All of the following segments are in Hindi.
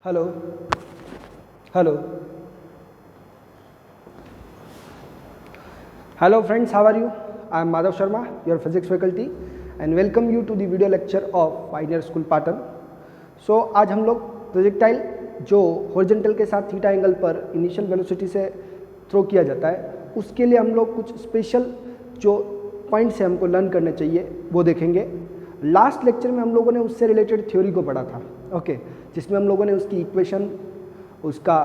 Hello. Hello. Hello friends, how are you? I am Madhav Sharma, your physics faculty, and welcome you to the video lecture of Pioneer School Patan. So आज हम लोग प्रोजेक्टाइल जो हॉरिजॉन्टल के साथ थीटा एंगल पर इनिशियल वेलोसिटी से थ्रो किया जाता है, उसके लिए हम लोग कुछ स्पेशल जो पॉइंट्स हैं हमको लर्न करने चाहिए वो देखेंगे। लास्ट लेक्चर में हम लोगों ने उससे रिलेटेड थ्योरी को पढ़ा था, ओके, जिसमें हम लोगों ने उसकी इक्वेशन, उसका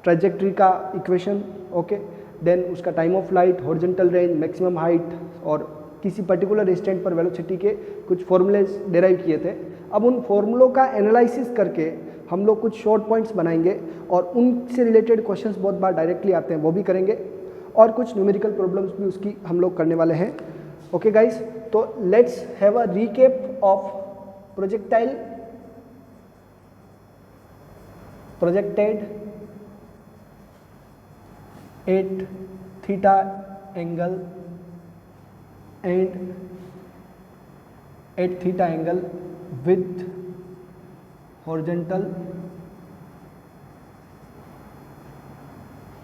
ट्रेजेक्ट्री का इक्वेशन, ओके, देन उसका time of flight, horizontal range, maximum height और किसी पर्टिकुलर इंस्टेंट पर वेलोसिटी के कुछ फॉर्मूलेज डेराइव किए थे। अब उन फॉर्मूलों का एनालिसिस करके हम लोग कुछ शॉर्ट पॉइंट्स बनाएंगे और उनसे रिलेटेड क्वेश्चंस बहुत बार डायरेक्टली आते हैं, वो भी करेंगे और कुछ न्यूमेरिकल प्रॉब्लम्स भी उसकी हम लोग करने वाले हैं। ओके गाइस, तो let's have a recap of projectile projected at theta angle and at theta angle with horizontal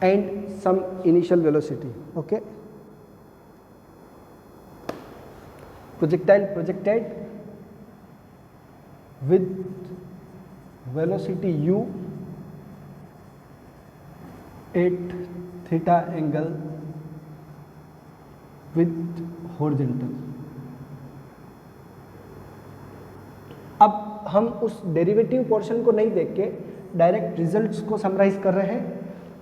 and some initial velocity. Okay, projectile projected with velocity u at theta angle with horizontal। अब हम उस डेरिवेटिव पोर्शन को नहीं देख के डायरेक्ट रिजल्ट्स को समराइज कर रहे हैं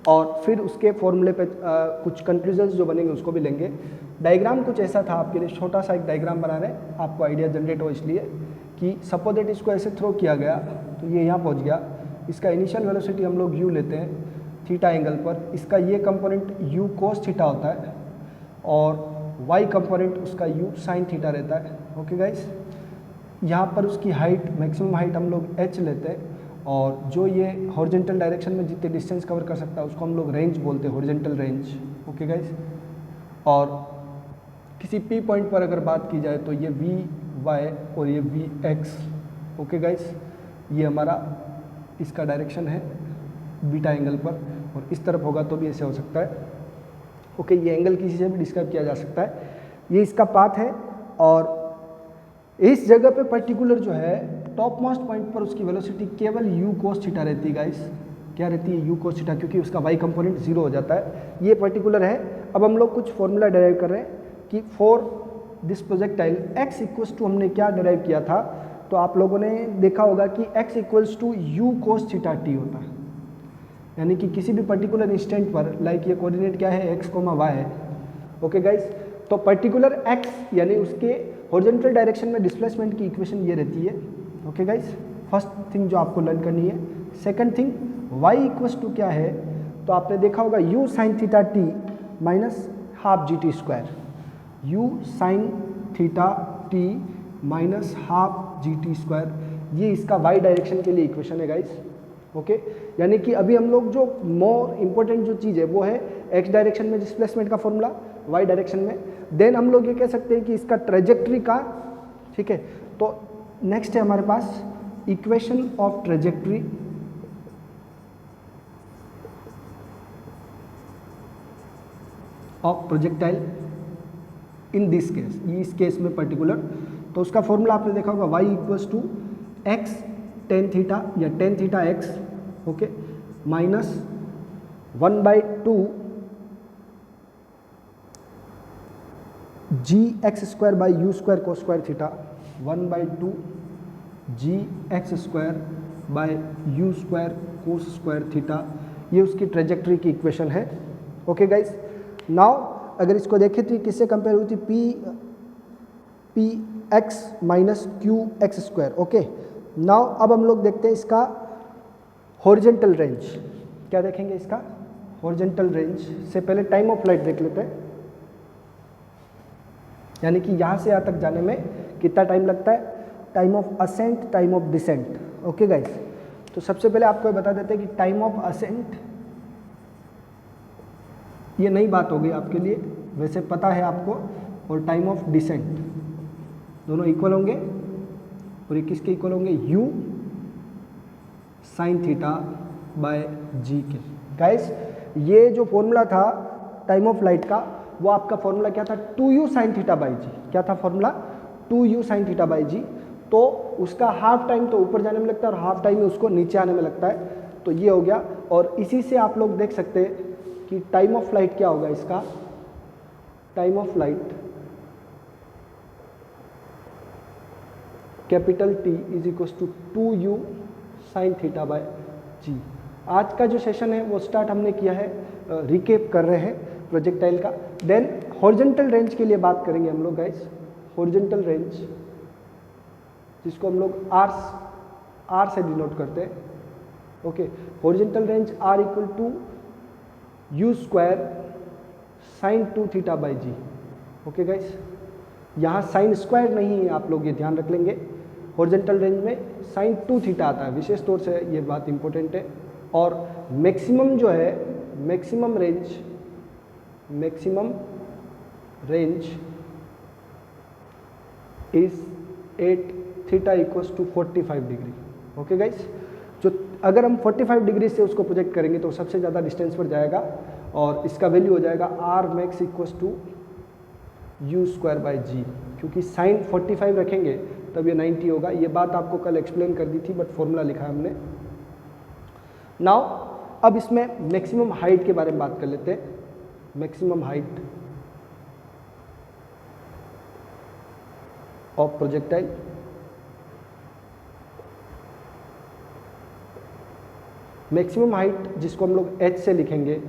और फिर उसके फॉर्मूले पे कुछ कंक्लूजन्स जो बनेंगे उसको भी लेंगे। डायग्राम कुछ ऐसा था, आपके लिए छोटा सा एक डायग्राम बना रहे हैं, आपको आइडिया जनरेट हो इसलिए कि सपोज दैट इसको ऐसे थ्रो किया गया तो ये यहाँ पहुँच गया। इसका इनिशियल वेलोसिटी हम लोग u लेते हैं थीटा एंगल पर, इसका ये कंपोनेंट u cos थीटा होता है और y कंपोनेंट उसका u sin थीटा रहता है। ओके गाइस, यहाँ पर उसकी हाइट, मैक्सिमम हाइट हम लोग h लेते हैं और जो ये हॉरिजॉन्टल डायरेक्शन में जितने डिस्टेंस कवर कर सकता है उसको हम लोग रेंज बोलते हैं, हॉरिजॉन्टल रेंज। ओके गाइस, और किसी p पॉइंट पर अगर बात की जाए तो ये vy और ये vx, ओके गाइस, ये हमारा इसका डायरेक्शन है बीटा एंगल पर, और इस तरफ होगा तो भी ऐसे हो सकता है। ओके, ये एंगल किसी से भी डिस्क्राइब किया जा सकता है, ये इसका पाथ है। और इस जगह पे पर्टिकुलर जो है टॉप मोस्ट पॉइंट पर उसकी वेलोसिटी केवल u cos थीटा रहती है गाइस। क्या रहती है? u cos थीटा, क्योंकि उसका y कंपोनेंट 0 हो जाता है, ये पर्टिकुलर है। अब हम लोग कुछ फॉर्मूला डिराइव कर रहे हैं कि for this projectile x equals to, हमने क्या डिराइव किया था, तो आप लोगों ने देखा होगा कि x equals to u cos theta t होता है, यानी कि किसी भी पर्टिकुलर इंस्टेंट पर, लाइक ये कोऑर्डिनेट क्या है, x, y है। ओके गाइस, तो पर्टिकुलर x यानी उसके हॉरिजॉन्टल डायरेक्शन में डिस्प्लेसमेंट की इक्वेशन ये रहती है। ओके गाइस, फर्स्ट थिंग जो आपको लर्न करनी है। Second thing, y equals to क्या है, तो आपने देखा होगा u sin theta t minus half gt square, u sin theta t minus half gt square, ये इसका y डायरेक्शन के लिए इक्वेशन है गाइस। ओके, यानी कि अभी हम लोग जो मोर इम्पोर्टेंट जो चीज़ है वो है x डायरेक्शन में डिस्प्लेसमेंट का फॉर्मूला, y डायरेक्शन में। देन हम लोग ये कह सकते हैं कि इसका ट्रेजेक्ट्री का, ठीक है। तो नेक्स्ट है हमारे पास equation of trajectory of projectile in this case, इस केस में पर्टिकुलर। तो उसका फॉर्मूला आपने देखा होगा, y equals to x tan theta या tan theta x, okay, minus 1/2 g x square by u square cos square theta, 1/2 g x square by u square cos square theta, ये उसकी ट्रेजेक्ट्री की इक्वेशन है। ओके गाइस, नाउ अगर इसको देखें तो किससे कंपेयर हुई थी, P x minus Q x square. Okay, now अब हम लोग देखते हैं इसका हॉरिजॉन्टल रेंज। क्या देखेंगे इसका हॉरिजॉन्टल रेंज से पहले टाइम ऑफ फ्लाइट देख लेते हैं, यानी कि यहाँ से यहाँ तक जाने में कितना टाइम लगता है, time of ascent, time of descent. Okay guys, तो सबसे पहले आपको बता देते हैं कि टाइम ऑफ असेंट, ये नई बात हो गई आपके लिए, वैसे पता है आपको, और टाइम ऑफ डिसेंट दोनों इक्वल होंगे, और ये किसके इक्वल होंगे, u साइन थीटा बाय जी के। गाइस ये जो फॉर्मूला था टाइम ऑफ फ्लाइट का, वो आपका फॉर्मूला क्या था, 2u sine theta by g. क्या था फॉर्मूला, 2u sine theta by g. तो उसका हाफ टाइम तो ऊपर जाने में लगता है और हाफ टाइम उसको नीचे आने में लगता है, तो ये हो गया। और इसी से आप लोग देख सकते हैं कि टाइम ऑफ फ्लाइट क्या होगा इसका, time of flight capital T is equal to 2u sine theta by g. आज का जो सेशन है वो स्टार्ट हमने किया है, रिकेप कर रहे हैं प्रोजेक्टाइल का। देन हॉरिजॉन्टल रेंज के लिए बात करेंगे हम लोग गाइस। हॉरिजॉन्टल रेंज जिसको हम लोग आर से डिनोट करते हैं। Okay, horizontal range R equal to u square sine 2 theta by g. Okay guys, यहाँ साइन स्क्वायर नहीं है, आप लोग ये ध्यान रख लेंगे। हॉरिजॉन्टल रेंज में साइन 2 थीटा आता है, विशेष तौर से ये बात इंपॉर्टेंट है। और मैक्सिमम जो है, maximum range is 8 theta equals to 45 degree. Okay guys, जो अगर हम 45 डिग्री से उसको प्रोजेक्ट करेंगे तो सबसे ज़्यादा डिस्टेंस पर जाएगा और इसका वैल्यू हो जाएगा R max equals to u square by g. क्योंकि साइन 45 रखेंगे तब ये 90 होगा। ये बात आपको कल एक्सप्लेन कर दी थी, बट फॉर्मूला लिखा है हमने। नाउ अब इसमें मैक्सिमम हाइट के बारे में बात कर लेते हैं। Maximum height of projectile. Maximum height जिसको हम लोग h से लिखेंगे,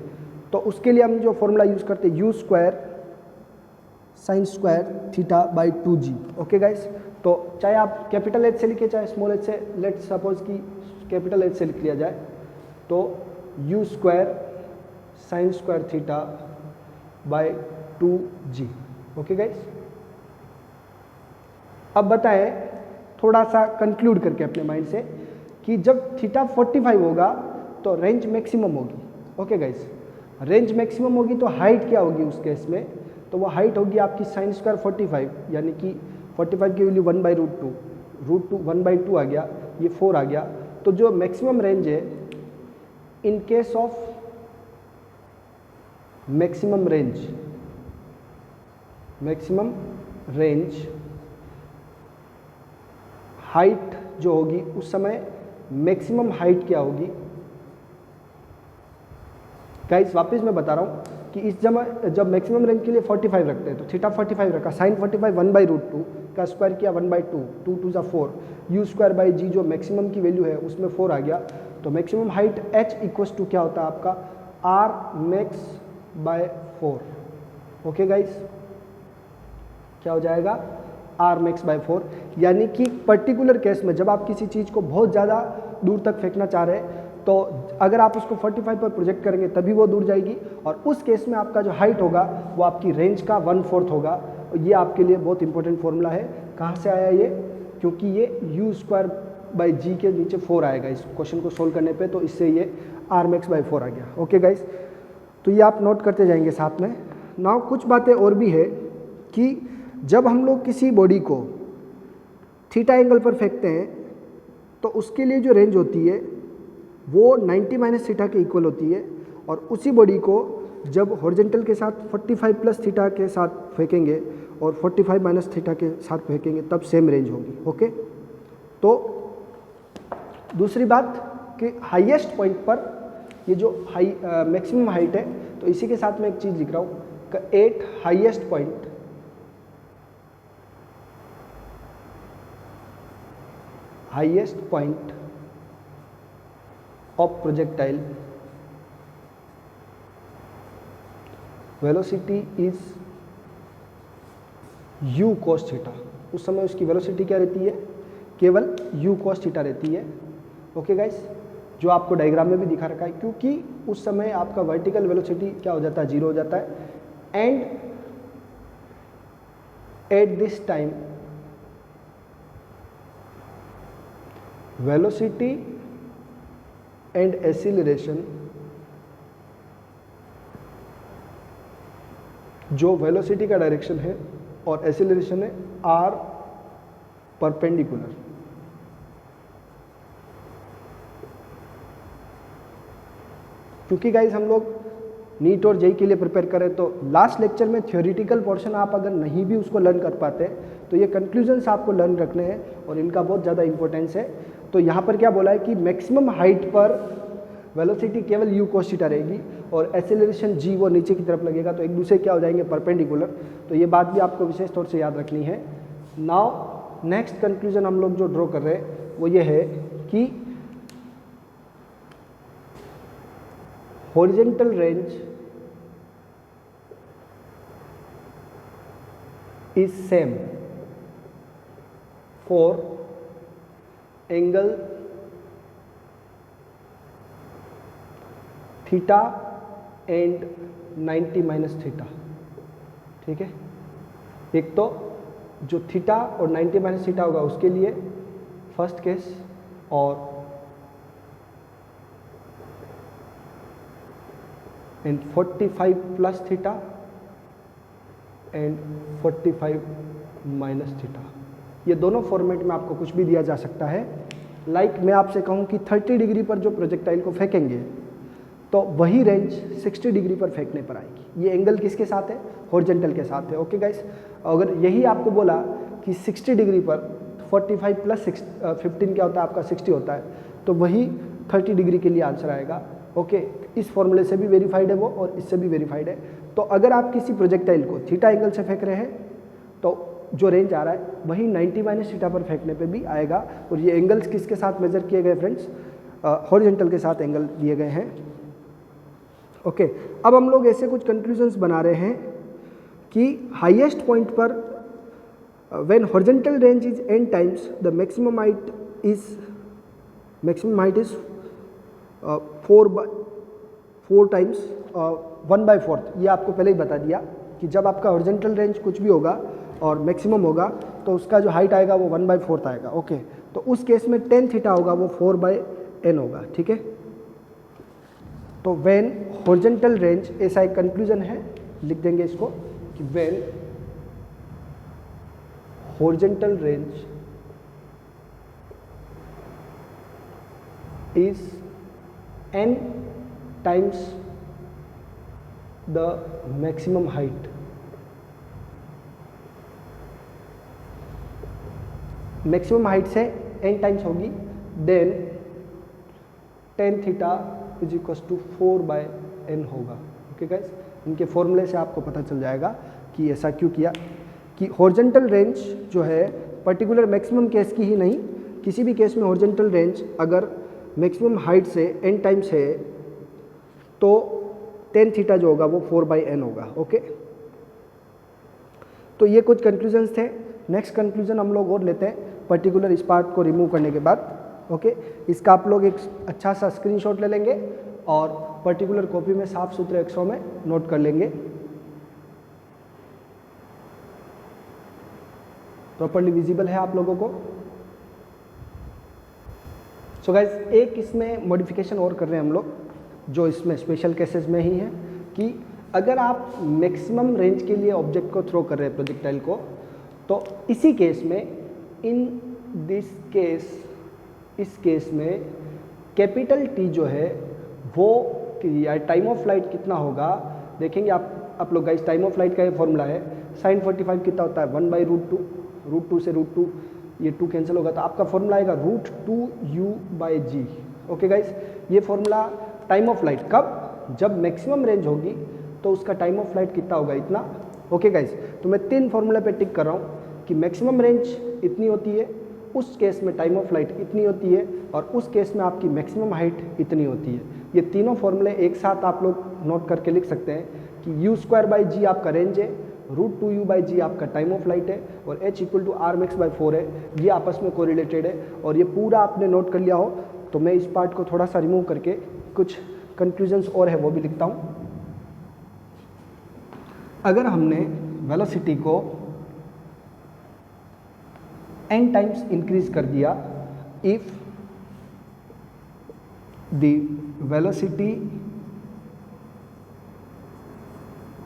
तो उसके लिए हम जो फॉर्मूला यूज करते हैं you square sine square theta by 2g। Okay guys, तो चाहे आप कैपिटल H से लिखे चाहे स्मॉल h से, लेट सपोज कि कैपिटल H से लिख लिया जाए, तो you square sine square theta by 2g। Okay guys, अब बताएं थोड़ा सा कंक्लूड करके अपने माइंड से कि जब थीटा 45 होगा तो रेंज मैक्सिमम होगी। ओके गाइस, रेंज मैक्सिमम होगी तो हाइट क्या होगी उस केस में, तो वो हाइट होगी आपकी साइन स्क्वायर 45, यानी कि 45 की वैल्यू 1/√2, √2 1/2 आ गया, ये 4 आ गया। तो जो मैक्सिमम रेंज है in case of maximum range height जो होगी उस समय मैक्सिमम हाइट क्या होगी। गाइस वापस मैं बता रहा हूँ कि इस जब मैक्सिमम रेंज के लिए 45 रखते हैं तो थीटा 45 रखा, साइन 45 1/√2 का स्क्वायर किया 1/2, 2 2 ज़ा 4, यू स्क्वायर बाई जी जो मैक्सिमम की वैल्यू है उसमें 4 आ गया। तो maximum height h equals to क्या होता है आपका r max by 4। Okay guys, क्या हो जाएगा r मैक्स बाय 4। यानी कि पर्टिकुलर केस में जब आप किसी चीज़ को बहुत ज़्यादा दूर तक फेंकना चाह रहे हैं तो अगर आप उसको 45 पर प्रोजेक्ट करेंगे तभी वो दूर जाएगी, और उस केस में आपका जो हाइट होगा वो आपकी रेंज का 1/4 होगा। ये आपके लिए बहुत इंपॉर्टेंट फॉर्मूला है। कहाँ से आया ये, क्योंकि ये यू स्क्वायर बाई जी के नीचे 4 आएगा इस क्वेश्चन को सोल्व करने पे, तो इससे ये r मैक्स बाई 4 आ गया। ओके गाइस, तो ये आप नोट करते जाएंगे साथ में। नाउ कुछ बातें और भी है कि जब हम लोग किसी बॉडी को थीटा एंगल पर फेंकते हैं तो उसके लिए जो रेंज होती है वो 90 माइनस थीटा के इक्वल होती है, और उसी बॉडी को जब हॉरिजॉन्टल के साथ 45 प्लस थीटा के साथ फेंकेंगे और 45 माइनस थीटा के साथ फेंकेंगे तब सेम रेंज होगी। ओके, तो दूसरी बात कि हाईएस्ट पॉइंट पर ये जो मैक्सिमम हाइट है, तो इसी के साथ मैं एक चीज़ लिख रहा हूँ कि 8 highest point of projectile velocity is u cos theta. उस समय उसकी वेलोसिटी क्या रहती है, केवल u cos थीटा रहती है। ओके गाइस, जो आपको डायग्राम में भी दिखा रखा है, क्योंकि उस समय आपका वर्टिकल वेलोसिटी क्या हो जाता है, 0 हो जाता है। And at this time velocity and acceleration, जो वेलोसिटी का डायरेक्शन है और एक्सीलरेशन है आर परपेंडिकुलर। क्योंकि गाइज हम लोग नीट और जेई के लिए प्रिपेयर करें तो लास्ट लेक्चर में थ्योरेटिकल पोर्शन आप अगर नहीं भी उसको लर्न कर पाते तो ये कंक्लूजन्स आपको लर्न रखने हैं और इनका बहुत ज़्यादा इंपॉर्टेंस है। तो यहाँ पर क्या बोला है कि मैक्सिमम हाइट पर वेलोसिटी केवल u cos थीटा रहेगी और एक्सेलरेशन g वो नीचे की तरफ लगेगा, तो एक दूसरे क्या हो जाएंगे, परपेंडिकुलर। तो ये बात भी आपको विशेष तौर से याद रखनी है। नाउ नेक्स्ट कंक्लूजन हम लोग जो ड्रॉ कर रहे हैं वो ये है कि horizontal range is same for angle theta and 90 minus theta। ठीक है, एक तो जो थीटा और 90 माइनस थीटा होगा उसके लिए फर्स्ट केस, और and 45 plus theta and 45 minus theta. ये दोनों फॉर्मेट में आपको कुछ भी दिया जा सकता है। लाइक मैं आपसे कहूँ कि 30 डिग्री पर जो प्रोजेक्टाइल को फेंकेंगे तो वही रेंज 60 डिग्री पर फेंकने पर आएगी। ये एंगल किसके साथ है, हॉरिजॉन्टल के साथ है। ओके गाइस, अगर यही आपको बोला कि 60 डिग्री पर 45 प्लस 15 क्या होता है आपका 60 होता है, तो वही 30 डिग्री के लिए आंसर आएगा। ओके, इस फॉर्मूले से भी वेरीफाइड है वो और इससे भी वेरीफाइड है। तो अगर आप किसी प्रोजेक्टाइल को थीटा एंगल से फेंक रहे हैं तो जो रेंज आ रहा है वही 90 माइनस थीटा पर फेंकने पे भी आएगा। और ये एंगल्स किसके साथ मेजर किए गए फ्रेंड्स, हॉरिजॉन्टल के साथ एंगल दिए गए हैं। ओके, अब हम लोग ऐसे कुछ कंक्लूजन्स बना रहे हैं कि हाईएस्ट पॉइंट पर when horizontal range is n times the maximum height is 4 times 1/4। ये आपको पहले ही बता दिया कि जब आपका हॉरिजॉन्टल रेंज कुछ भी होगा और मैक्सिमम होगा तो उसका जो हाइट आएगा वो 1/4 आएगा। ओके, तो उस केस में tan थीटा होगा वो 4/n होगा। ठीक है, तो व्हेन हॉरिजॉन्टल रेंज, ऐसा एक कंक्लूजन है, लिख देंगे इसको कि when horizontal range is n times the maximum height, maximum height से n टाइम्स होगी, then tan theta is equal to 4/n होगा। ओके गाइस, इनके फॉर्मूले से आपको पता चल जाएगा कि ऐसा क्यों किया, कि हॉरिजॉन्टल रेंज जो है पर्टिकुलर मैक्सिमम केस की ही नहीं, किसी भी केस में हॉरिजॉन्टल रेंज अगर मैक्सिमम हाइट से n टाइम्स है तो tan थीटा जो होगा वो 4/n होगा। ओके, तो ये कुछ कंक्लूजन्स थे। नेक्स्ट कंक्लूजन हम लोग और लेते हैं पर्टिकुलर इस पार्ट को रिमूव करने के बाद। ओके, इसका आप लोग एक अच्छा सा स्क्रीनशॉट ले लेंगे और पर्टिकुलर कॉपी में साफ सुथरे अक्षरों में नोट कर लेंगे। प्रॉपर्ली विजिबल है आप लोगों को। सो गाइज, एक इसमें मॉडिफिकेशन और कर रहे हैं हम लोग, जो इसमें स्पेशल केसेस में ही है, कि अगर आप मैक्सिमम रेंज के लिए ऑब्जेक्ट को थ्रो कर रहे हैं प्रोजेक्टाइल को, तो इसी केस में, इन दिस केस, इस केस में कैपिटल T जो है वो टाइम ऑफ फ्लाइट कितना होगा देखेंगे आप लोग। गाइज, टाइम ऑफ फ्लाइट का ये फॉर्मूला है, sin 45 कितना होता है 1/√2, √2 से √2 ये 2 कैंसिल होगा तो आपका फॉर्मूला आएगा √2u/g। ओके गाइस, ये फॉर्मूला टाइम ऑफ फ्लाइट कब, जब मैक्सिमम रेंज होगी तो उसका टाइम ऑफ फ्लाइट कितना होगा, इतना। ओके गाइस, तो मैं 3 फॉर्मूले पे टिक कर रहा हूँ कि मैक्सिमम रेंज इतनी होती है, उस केस में टाइम ऑफ फ्लाइट इतनी होती है, और उस केस में आपकी मैक्सिमम हाइट इतनी होती है। ये तीनों फॉर्मूले एक साथ आप लोग नोट करके लिख सकते हैं कि u² आपका रेंज है, √2u/g आपका टाइम ऑफ फ्लाइट है, और h = r_max/4 है। ये आपस में कोरिलेटेड है, और ये पूरा आपने नोट कर लिया हो तो मैं इस पार्ट को थोड़ा सा रिमूव करके कुछ कंक्लूजन्स और है वो भी लिखता हूँ। अगर हमने वेलोसिटी को n टाइम्स इंक्रीज कर दिया, if the velocity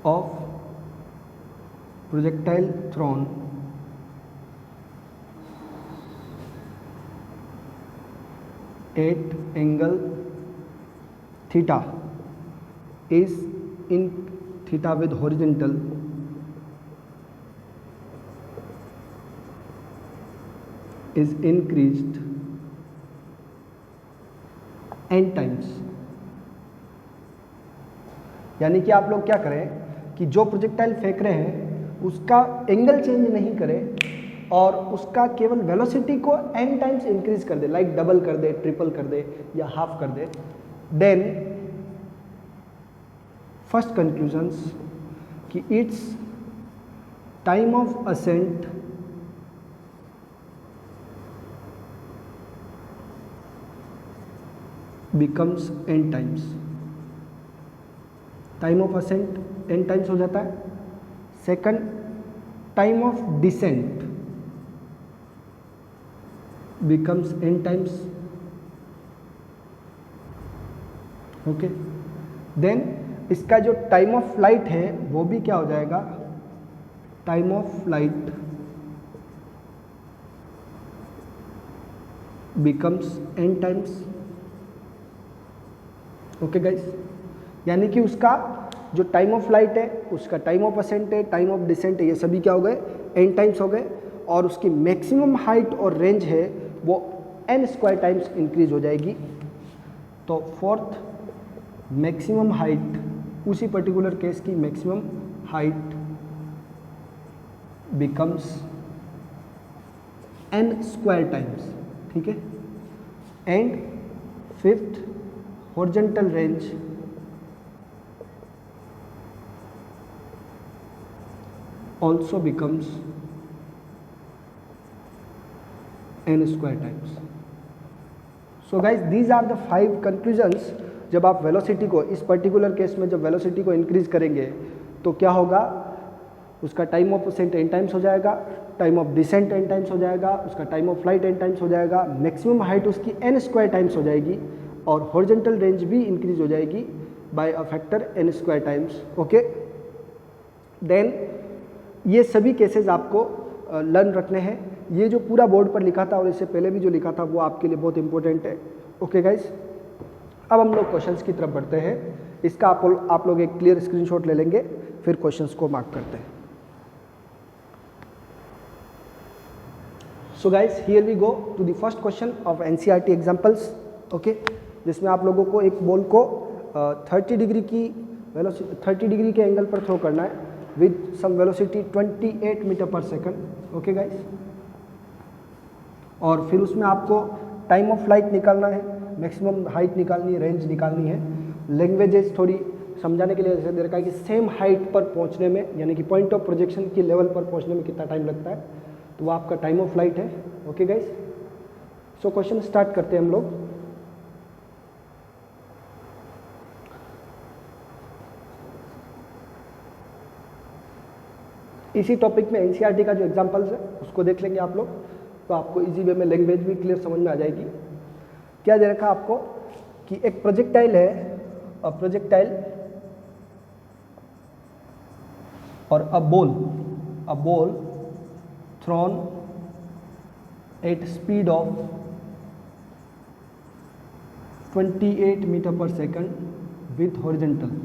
of projectile thrown at angle theta is in theta with horizontal is increased n times। यानी कि आप लोग क्या करें कि जो प्रोजेक्टाइल फेंक रहे हैं उसका एंगल चेंज नहीं करें और उसका केवल वेलोसिटी को n टाइम्स इंक्रीज कर दे, लाइक डबल कर दे, ट्रिपल कर दे या हाफ कर दे। देन फर्स्ट कंक्लूजन्स कि it's time of ascent becomes n times. Time of ascent n times हो जाता है। Second, time of descent becomes n times. Okay, then इसका जो टाइम ऑफ फ्लाइट है वो भी क्या हो जाएगा, time of flight becomes n times. Okay guys, यानी कि उसका जो टाइम ऑफ फ्लाइट है, उसका टाइम ऑफ असेंट है, टाइम ऑफ डिसेंट है, ये सभी क्या हो गए, n टाइम्स हो गए। और उसकी मैक्सिमम हाइट और रेंज है वो n स्क्वायर टाइम्स इंक्रीज हो जाएगी। तो फोर्थ, मैक्सिमम हाइट, उसी पर्टिकुलर केस की maximum height becomes n square times. ठीक है। And fifth, horizontal range also becomes n square times. So guys, these are the 5 conclusions। जब आप वेलोसिटी को, इस पर्टिकुलर केस में जब वेलोसिटी को इंक्रीज करेंगे तो क्या होगा, उसका time of ascent n times हो जाएगा, time of descent n times हो जाएगा, उसका time of flight n times हो जाएगा, मैक्सिमम हाइट उसकी n स्क्वायर टाइम्स हो जाएगी और हॉरिजॉन्टल रेंज भी इंक्रीज हो जाएगी by a factor n square times. Okay, then ये सभी केसेस आपको लर्न रखने हैं। ये जो पूरा बोर्ड पर लिखा था और इससे पहले भी जो लिखा था वो आपके लिए बहुत इंपॉर्टेंट है। ओके गाइस, अब हम लोग क्वेश्चंस की तरफ बढ़ते हैं। इसका आप लोग एक क्लियर स्क्रीनशॉट ले लेंगे, फिर क्वेश्चंस को मार्क करते हैं। So guys, here we go to the first question of NCERT examples. Okay, जिसमें आप लोगों को एक बॉल को 30 डिग्री की वेलोसिटी, 30 डिग्री के एंगल पर थ्रो करना है with some velocity 28 मीटर पर सेकंड। ओके गाइस, और फिर उसमें आपको टाइम ऑफ फ्लाइट निकालना है, मैक्सिमम हाइट निकालनी है, रेंज निकालनी है। लैंग्वेजेस थोड़ी समझाने के लिए जैसे दे रखा है कि सेम हाइट पर पहुंचने में, यानी कि पॉइंट ऑफ प्रोजेक्शन के लेवल पर पहुंचने में कितना टाइम लगता है, तो वो आपका टाइम ऑफ फ्लाइट है। Okay guys, so question start करते हैं हम लोग। इसी टॉपिक में एनसीईआरटी का जो एग्जांपल्स है उसको देख लेंगे आप लोग, तो आपको इजी वे में लैंग्वेज भी क्लियर समझ में आ जाएगी। क्या दे रखा आपको कि एक प्रोजेक्टाइल है, प्रोजेक्टाइल और a ball thrown at speed of 28 metre पर second with horizontal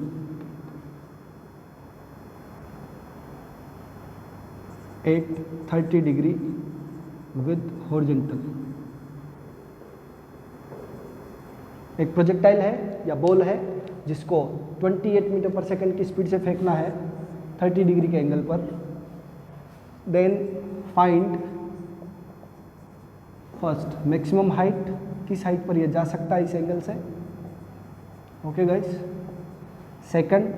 at 30 degree with horizontal. एक प्रोजेक्टाइल है या बॉल है जिसको 28 मीटर पर सेकंड की स्पीड से फेंकना है 30 डिग्री के एंगल पर। Then find first maximum height, किस हाइट पर यह जा सकता है इस एंगल से। Okay guys, second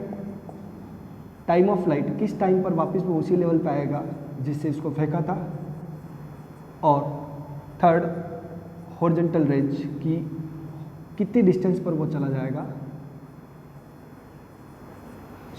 time of flight, किस टाइम पर वापस वो उसी लेवल पे आएगा जिससे इसको फेंका था। और थर्ड हॉरिजॉन्टल रेंज की कितनी डिस्टेंस पर वो चला जाएगा।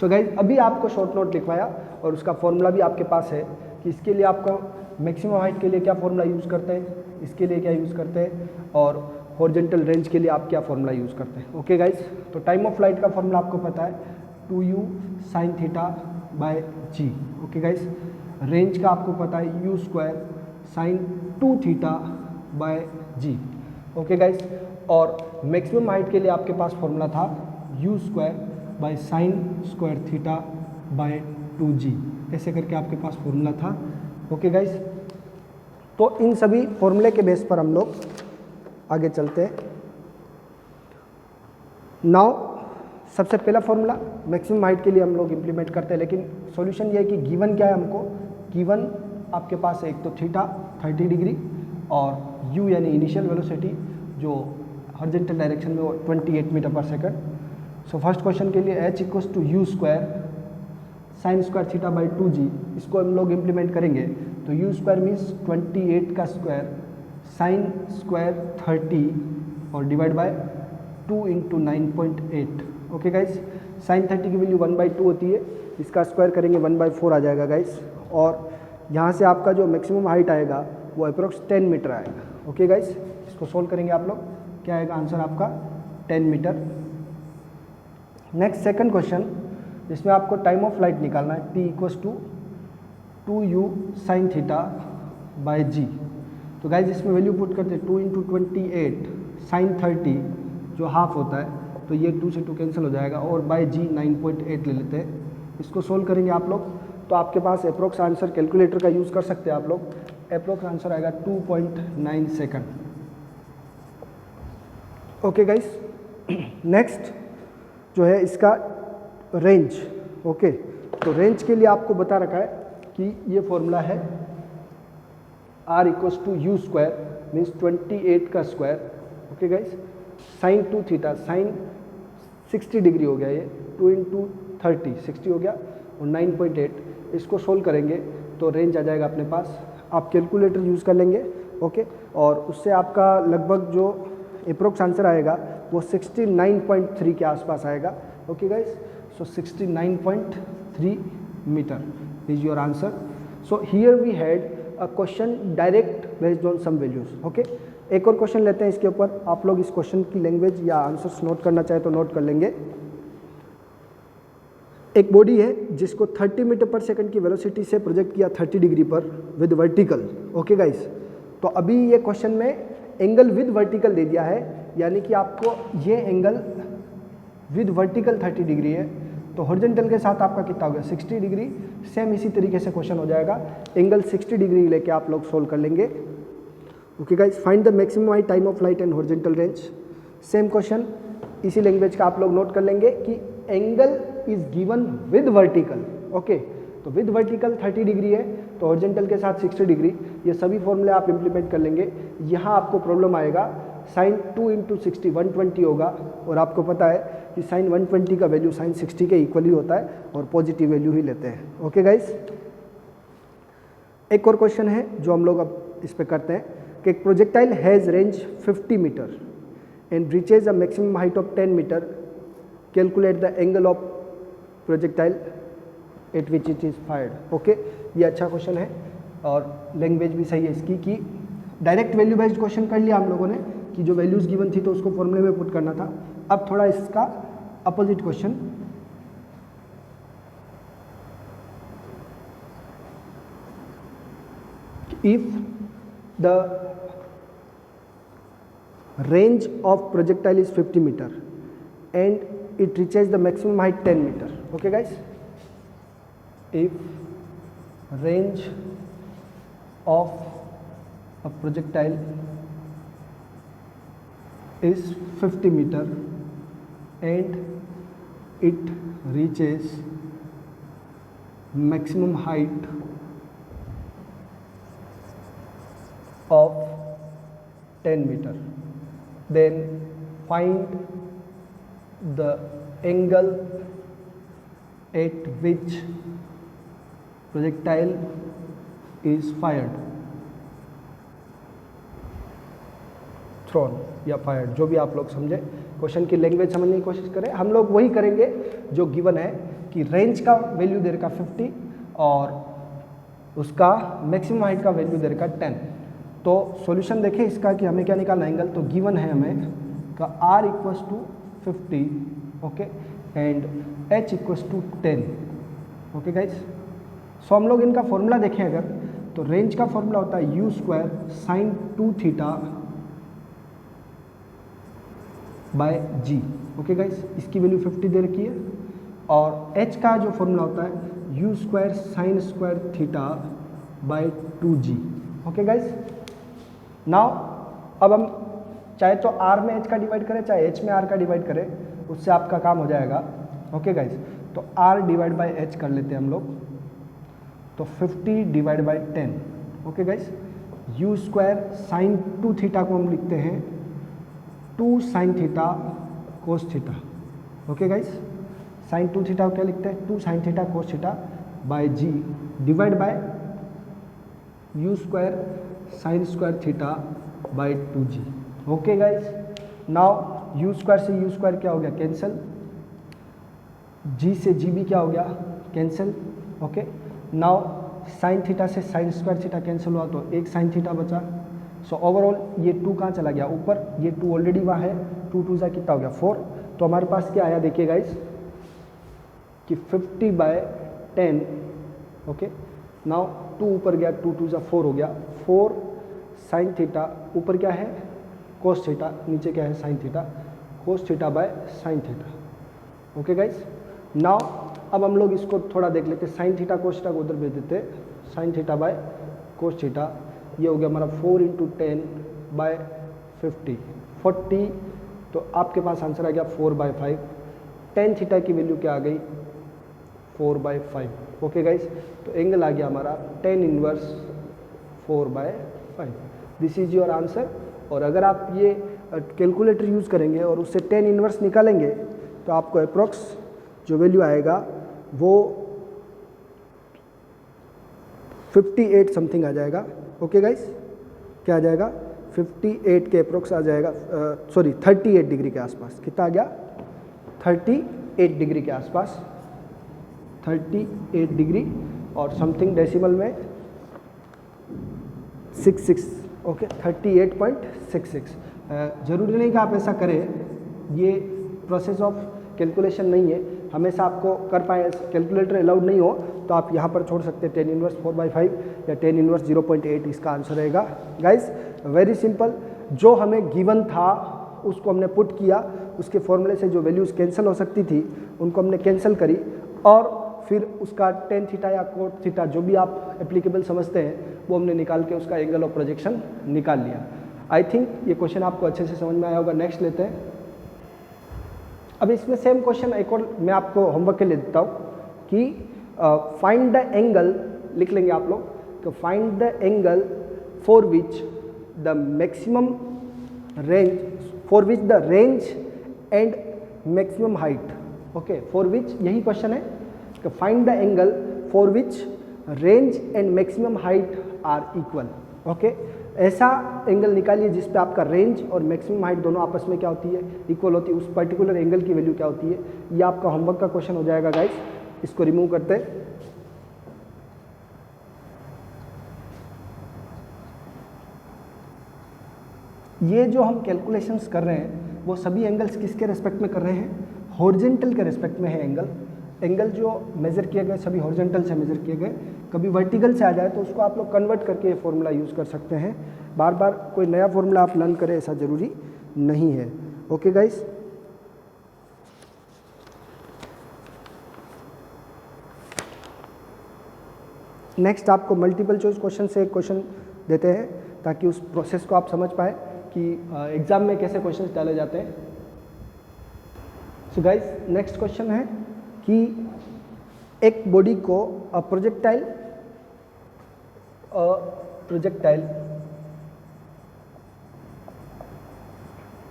सो गाइज, अभी आपको शॉर्ट नोट लिखवाया और उसका फॉर्मूला भी आपके पास है कि इसके लिए आपको मैक्सिमम हाइट के लिए क्या फॉर्मूला यूज़ करते हैं, इसके लिए क्या यूज़ करते हैं, और हॉरिजॉन्टल रेंज के लिए आप क्या फॉर्मूला यूज़ करते हैं। ओके गाइज, तो टाइम ऑफ फ्लाइट का फॉर्मूला आपको पता है 2u sin theta by g। Okay guys, range का आपको पता है u square sin 2 theta by g। Okay guys, और मैक्सिमम हाइट के लिए आपके पास फॉर्मूला था u square by sine square theta by 2g, ऐसे करके आपके पास फॉर्मूला था। ओके गाइस, तो इन सभी फॉर्मूले के बेस पर हम लोग आगे चलते हैं। नाउ सबसे पहला फॉर्मूला मैक्सिमम हाइट के लिए हम लोग इम्प्लीमेंट करते हैं, लेकिन सॉल्यूशन ये है कि गिवन क्या है हमको, गिवन आपके पास एक तो थीटा 30 डिग्री और u यानी इनिशियल वेलोसिटी जो हॉरिजॉन्टल डायरेक्शन में वो 28 मीटर पर सेकंड। सो फर्स्ट क्वेश्चन के लिए h equals to u square sine square theta by 2g, इसको हम लोग इम्प्लीमेंट करेंगे तो u स्क्वायर मीन्स 28 का स्क्वायर साइन स्क्वायर 30 और divide by 2 into 9.8। Okay guys, sine 30 की वैल्यू 1/2 होती है, इसका स्क्वायर करेंगे 1/4 आ जाएगा गाइस, और यहाँ से आपका जो मैक्सिमम हाइट आएगा वो अप्रोक्स 10 मीटर आएगा। ओके गाइस, इसको सोल्व करेंगे आप लोग, क्या आएगा आंसर आपका 10 मीटर। नेक्स्ट सेकंड क्वेश्चन, इसमें आपको टाइम ऑफ फ्लाइट निकालना है, t equals to 2u sine theta by g। तो गाइज इसमें वैल्यू पुट करते हैं 2 इंटू 28 साइन 30 जो हाफ होता है, तो ये 2 से 2 कैंसिल हो जाएगा, और बाय g 9.8 ले लेते हैं। इसको सोल्व करेंगे आप लोग तो आपके पास अप्रोक्स आंसर कैलकुलेटर का यूज़ कर सकते हैं आप लोग, अप्रोक्स आंसर आएगा 2.9 सेकंड। ओके गाइस, नेक्स्ट जो है इसका रेंज। ओके, तो रेंज के लिए आपको बता रखा है कि ये फॉर्मूला है r equals to u square means 28 का square. Okay guys, sine 2 theta sine 60 degree हो गया, ये 2 इंटू 30 60 हो गया, और 9.8 इसको सोल्व करेंगे तो रेंज आ जाएगा अपने पास। आप कैलकुलेटर यूज़ कर लेंगे। ओके, और उससे आपका लगभग जो अप्रोक्स आंसर आएगा वो 69.3 के आसपास आएगा। Okay guys, so 69.3 metre is your answer. So here we had a question direct based on some values. Okay, एक और क्वेश्चन लेते हैं इसके ऊपर, आप लोग इस क्वेश्चन की लैंग्वेज या आंसर्स नोट करना चाहे तो नोट कर लेंगे। एक बॉडी है जिसको 30 मीटर पर सेकंड की वेलोसिटी से प्रोजेक्ट किया 30 डिग्री पर विद वर्टिकल। ओके गाइस, तो अभी ये क्वेश्चन में एंगल विद वर्टिकल दे दिया है, यानी कि आपको ये एंगल विद वर्टिकल 30 डिग्री है, तो हॉरिजॉन्टल के साथ आपका कितना हो गया 60 डिग्री। सेम इसी तरीके से क्वेश्चन हो जाएगा, एंगल 60 डिग्री लेके आप लोग सोल्व कर लेंगे। Okay guys, find the maximum height time of flight and horizontal range. Same question इसी लैंग्वेज का आप लोग नोट कर लेंगे कि angle is given with vertical. Okay, तो विद वर्टिकल 30 डिग्री है तो हॉरिजॉन्टल के साथ 60 डिग्री, ये सभी फॉर्मूले आप इंप्लीमेंट कर लेंगे। यहाँ आपको प्रॉब्लम आएगा साइन 2 इंटू 60 120 होगा, और आपको पता है कि साइन 120 का वैल्यू साइन 60 के इक्वल ही होता है, और पॉजिटिव वैल्यू ही लेते हैं। ओके गाइस, एक और क्वेश्चन है जो हम लोग अब इस पे करते हैं कि एक projectile has range 50 metre and reaches a maximum height of 10 metre, calculate the angle of projectile at which it is fired. Okay, ये अच्छा क्वेश्चन है और लैंग्वेज भी सही है इसकी कि डायरेक्ट वैल्यू बेस्ड क्वेश्चन कर लिया हम लोगों ने कि जो वैल्यूज़ गिवन थी तो उसको फॉर्मूले में पुट करना था। अब थोड़ा इसका opposite question, if the range of projectile is 50 meter and it reaches the maximum height 10 meter. Okay guys, if range of a projectile is 50 meter and it reaches maximum height of 10 meter, then find the angle at which projectile is fired, thrown या fired, जो भी आप लोग समझे। क्वेश्चन की लैंग्वेज समझने की कोशिश करें। हम लोग वही करेंगे जो गिवन है कि रेंज का वैल्यू दे रखा 50 और उसका मैक्सिमम हाइट का वैल्यू दे रखा 10। तो सॉल्यूशन देखें इसका कि हमें क्या निकालना है, एंगल तो गिवन है हमें का r equals to 50 okay and h equals to 10। Okay guys, so हम लोग इनका फॉर्मूला देखें अगर तो रेंज का फॉर्मूला होता है u square sine 2 theta by g. Okay guys, इसकी वैल्यू 50 दे रखी है। और h का जो फॉर्मूला होता है u square sine square theta by 2g। Okay guys, now अब हम चाहे तो r में h का डिवाइड करें चाहे h में r का डिवाइड करें, उससे आपका काम हो जाएगा। ओके गाइस, तो r डिवाइड बाय h कर लेते हैं हम लोग, तो 50 divide by 10। Okay guys, u square sine 2 theta को हम लिखते हैं 2 sine theta cos theta. Okay guys, sine 2 theta को क्या लिखते हैं 2 sine theta cos theta by g divide by u square sine square theta by 2g। Okay guys, now u square से यू स्क्वायर क्या हो गया कैंसिल, जी से जी भी क्या हो गया cancel. Okay, now sine theta से साइन स्क्वायर थीटा कैंसिल हुआ तो एक साइन थीटा बचा। सो ओवरऑल ये 2 कहाँ चला गया ऊपर, ये 2 ऑलरेडी वहाँ है, 2 2 सा कितना हो गया 4। तो हमारे पास क्या आया देखिए गाइस कि 50 बाय 10। ओके, नाउ 2 ऊपर गया, 2 2 सा 4 हो गया, 4 साइन थीटा, ऊपर क्या है कोस थीटा, नीचे क्या है sign theta, cos theta by sine theta. Okay guys, now अब हम लोग इसको थोड़ा देख लेते हैं, साइन थीटा कोस थीटा को उधर भेज देते, sign theta by cos theta, ये हो गया हमारा 4 × 10 बाय 50 40। तो आपके पास आंसर आ गया 4/5। टेन थीटा की वैल्यू क्या आ गई 4/5। ओके गाइस, तो एंगल आ गया हमारा tan inverse 4/5। This is your answer. और अगर आप ये कैलकुलेटर यूज़ करेंगे और उससे tan इनवर्स निकालेंगे तो आपको अप्रोक्स जो वैल्यू आएगा वो 58 समथिंग आ जाएगा। ओके गाइस, क्या आ जाएगा 58 के अप्रोक्स आ जाएगा, सॉरी 38 डिग्री के आसपास। कितना आ गया 38 डिग्री के आसपास, 38 डिग्री और समथिंग डेसिमल में 66। ओके, 38.66। ज़रूरी नहीं कि आप ऐसा करें, ये प्रोसेस ऑफ कैलकुलेशन नहीं है, हमेशा आपको कर पाए, कैलकुलेटर अलाउड नहीं हो तो आप यहाँ पर छोड़ सकते हैं tan इनवर्स 4/5 या tan इनवर्स 0.8 इसका आंसर रहेगा। गाइस वेरी सिंपल, जो हमें गिवन था उसको हमने पुट किया, उसके फॉर्मूले से जो वैल्यूज़ कैंसिल हो सकती थी उनको हमने कैंसिल करी और फिर उसका tan थीटा या कोट थीटा जो भी आप एप्लीकेबल समझते हैं वो हमने निकाल के उसका एंगल ऑफ प्रोजेक्शन निकाल लिया। आई थिंक ये क्वेश्चन आपको अच्छे से समझ में आया होगा। नेक्स्ट लेते हैं। अब इसमें सेम क्वेश्चन एक और मैं आपको होमवर्क के लिए देता हूँ कि फाइंड द एंगल, लिख लेंगे आप लोग, तो find the angle for which the maximum range, for which the range and maximum height. Okay, for which, यही क्वेश्चन है कि find the angle for which range and maximum height are equal. Okay, ऐसा एंगल निकालिए जिस पे आपका रेंज और मैक्सिमम हाइट दोनों आपस में क्या होती है इक्वल होती है, उस पर्टिकुलर एंगल की वैल्यू क्या होती है। ये आपका होमवर्क का क्वेश्चन हो जाएगा गाइस। इसको रिमूव करते हैं। ये जो हम कैलकुलेशंस कर रहे हैं वो सभी एंगल्स किसके रेस्पेक्ट में कर रहे हैं, हॉरिजेंटल के रेस्पेक्ट में है एंगल। एंगल जो मेज़र किए गए सभी हॉरिजेंटल से मेज़र किए गए, कभी वर्टिकल से आ जाए तो उसको आप लोग कन्वर्ट करके ये फॉर्मूला यूज़ कर सकते हैं। बार बार कोई नया फॉर्मूला आप लर्न करें ऐसा ज़रूरी नहीं है। ओके गाइस, नेक्स्ट आपको मल्टीपल चॉइस क्वेश्चन से एक क्वेश्चन देते हैं ताकि उस प्रोसेस को आप समझ पाए कि एग्ज़ाम में कैसे क्वेश्चन डाले जाते हैं। सो गाइस, नेक्स्ट क्वेश्चन है कि एक बॉडी को projectile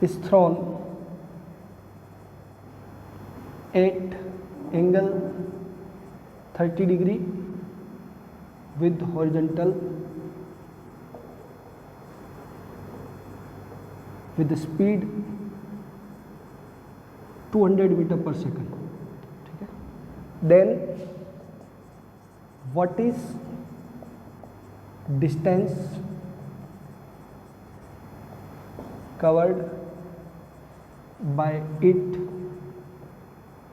is thrown at angle 30 degree with horizontal with the speed 200 meter per second. ठीक है, then what is distance covered by it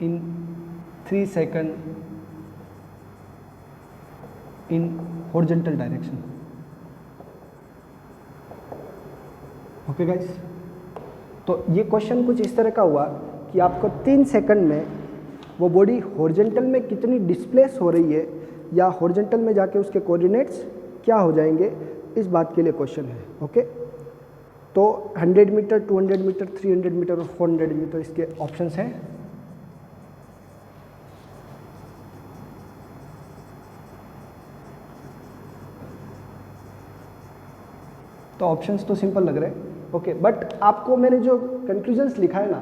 in 3 seconds in horizontal direction. Okay guys, तो ये क्वेश्चन कुछ इस तरह का हुआ कि आपको 3 सेकंड में वो बॉडी हॉरिजॉन्टल में कितनी डिस्प्लेस हो रही है या हॉरिजॉन्टल में जाके उसके कोऑर्डिनेट्स क्या हो जाएंगे, इस बात के लिए क्वेश्चन है। ओके, तो 100 मीटर, 200 मीटर, 300 मीटर और 400 मीटर इसके ऑप्शंस हैं। तो ऑप्शंस तो सिंपल लग रहे हैं। ओके, बट आपको मैंने जो कंक्लूजन्स लिखा है ना,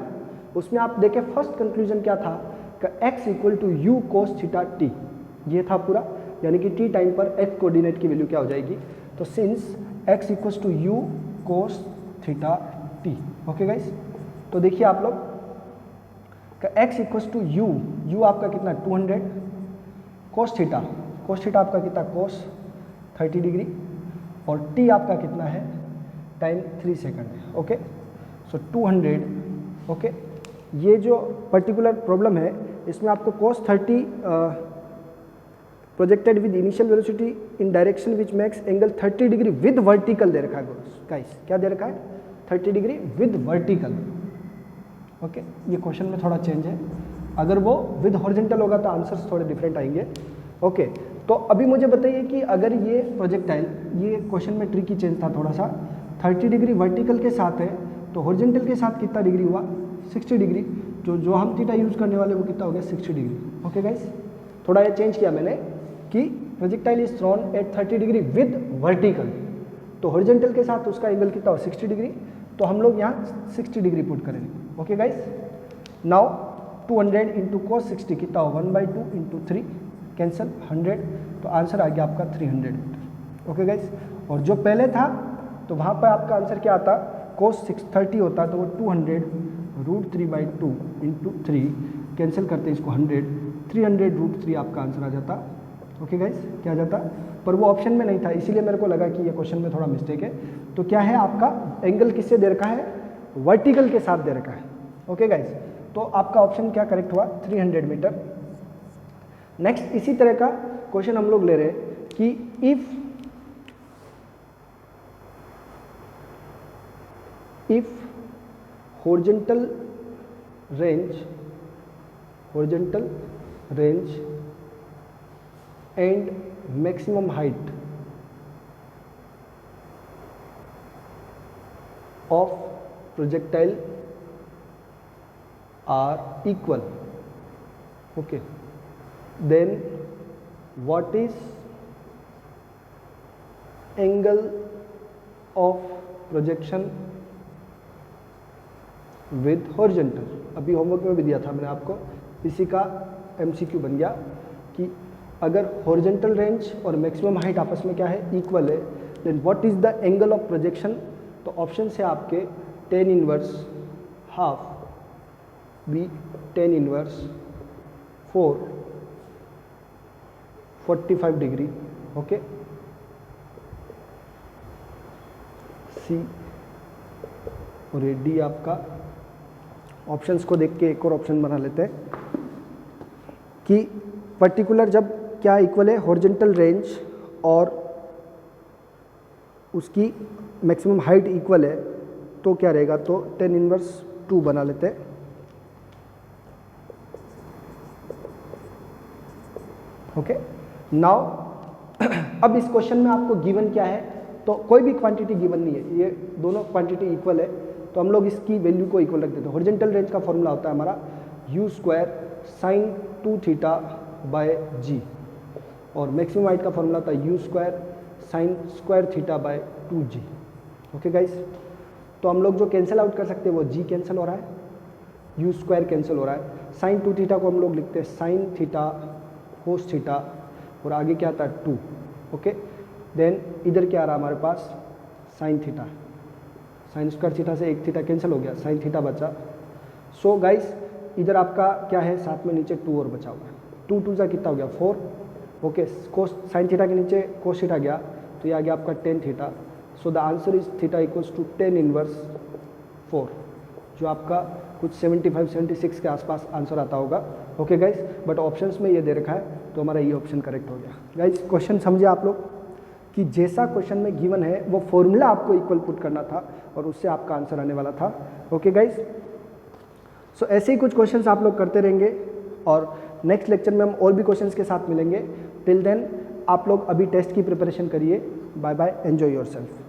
उसमें आप देखें फर्स्ट कंक्लूजन क्या था कि x equal to u cos theta t, ये था पूरा, यानी कि t टाइम पर x कोऑर्डिनेट की वैल्यू क्या हो जाएगी। तो since x equals to u cos theta t. Okay guys, तो देखिए आप लोग का x इक्वल्स टू यू आपका कितना 200, कोस थीटा आपका कितना कोस 30 डिग्री, और t आपका कितना है टाइम 3 सेकंड है। Okay, so 200। ओके, ये जो पर्टिकुलर प्रॉब्लम है इसमें आपको cos 30 projected with initial velocity in direction which makes angle 30 degree with vertical दे रखा है गाइस। क्या दे रखा है? 30 डिग्री विद वर्टिकल। ओके, ये क्वेश्चन में थोड़ा चेंज है, अगर वो विद हॉरिजॉन्टल होगा तो आंसर्स थोड़े डिफरेंट आएंगे। ओके, तो अभी मुझे बताइए कि अगर ये प्रोजेक्टाइल, ये क्वेश्चन में ट्रिकी चेंज था थोड़ा सा, 30 डिग्री वर्टिकल के साथ है तो हॉरिजॉन्टल के साथ कितना डिग्री हुआ 60 डिग्री, जो हम थीटा यूज़ करने वाले वो कितना हो गया 60 डिग्री। ओके गाइस, थोड़ा ये चेंज किया मैंने कि projectile is thrown at 30 degree with vertical, तो हॉरिजॉन्टल के साथ उसका एंगल कितना हो 60 डिग्री, तो हम लोग यहाँ 60 डिग्री पुट करेंगे। Okay guys, now 200 into cos 60 कितना हो 1/2 इंटू 3 कैंसिल 100, तो आंसर आ गया आपका 300 मीटर। ओके गाइस, और जो पहले था तो वहाँ पर आपका आंसर क्या आता, कोस 630 होता तो वो 200 √3/2 इंटू 3 कैंसिल करते इसको 100, 300 √3 आपका आंसर आ जाता। ओके गाइस, क्या आ जाता, पर वो ऑप्शन में नहीं था इसीलिए मेरे को लगा कि ये क्वेश्चन में थोड़ा मिस्टेक है। तो क्या है आपका एंगल किससे दे रखा है, वर्टिकल के साथ दे रखा है। ओके गाइस, तो आपका ऑप्शन क्या करेक्ट हुआ 300 मीटर। नेक्स्ट इसी तरह का क्वेश्चन हम लोग ले रहे हैं कि if horizontal range and maximum height of projectile are equal, okay, then what is angle of projection with horizontal. अभी होमवर्क में भी दिया था मैंने आपको, इसी का MCQ बन गया कि अगर हॉरिजॉन्टल रेंज और मैक्सिमम हाइट आपस में क्या है इक्वल है, then what is the angle of projection. तो ऑप्शन से आपके tan inverse half, B tan inverse 4 45 degree, okay, C और ये डी आपका। ऑप्शंस को देख के एक और ऑप्शन बना लेते हैं कि पर्टिकुलर जब क्या इक्वल है हॉरिजॉन्टल रेंज और उसकी मैक्सिमम हाइट इक्वल है तो क्या रहेगा, तो tan इनवर्स 2 बना लेते हैं। ओके, नाउ अब इस क्वेश्चन में आपको गिवन क्या है, तो कोई भी क्वांटिटी गिवन नहीं है, ये दोनों क्वांटिटी इक्वल है तो हम लोग इसकी वैल्यू को इक्वल रख देते हैं। हॉरिजॉन्टल रेंज का फॉर्मूला होता है हमारा u² sin 2θ/g और मैक्सिमम हाइट का फॉर्मूला होता है u² sin² θ/2g। Okay guys, तो हम लोग जो कैंसिल आउट कर सकते हैं वो g कैंसिल हो रहा है, u² कैंसिल हो रहा है, sin 2θ को हम लोग लिखते हैं sin θ cos θ और आगे क्या आता है 2। ओके, देन इधर क्या आ रहा है हमारे पास sin θ, sin² θ से एक थीटा कैंसिल हो गया, sin θ बचा। सो गाइस इधर आपका क्या है साथ में नीचे 2 और बचा हुआ है, 2 2 सा कितना हो गया 4। ओके, कोस sin θ के नीचे cos θ गया तो ये आ गया आपका tan θ। So the answer is θ equals to tan inverse 4, जो आपका कुछ 75-76 के आसपास आंसर आता होगा। ओके गाइस, बट ऑप्शंस में ये दे रखा है तो हमारा ये ऑप्शन करेक्ट हो गया। गाइस क्वेश्चन समझे आप लोग कि जैसा क्वेश्चन में गिवन है वो फॉर्मूला आपको इक्वल पुट करना था और उससे आपका आंसर आने वाला था। ओके गाइस, सो ऐसे ही कुछ क्वेश्चंस आप लोग करते रहेंगे और नेक्स्ट लेक्चर में हम और भी क्वेश्चंस के साथ मिलेंगे। टिल देन आप लोग अभी टेस्ट की प्रिपरेशन करिए। Bye bye, enjoy yourself.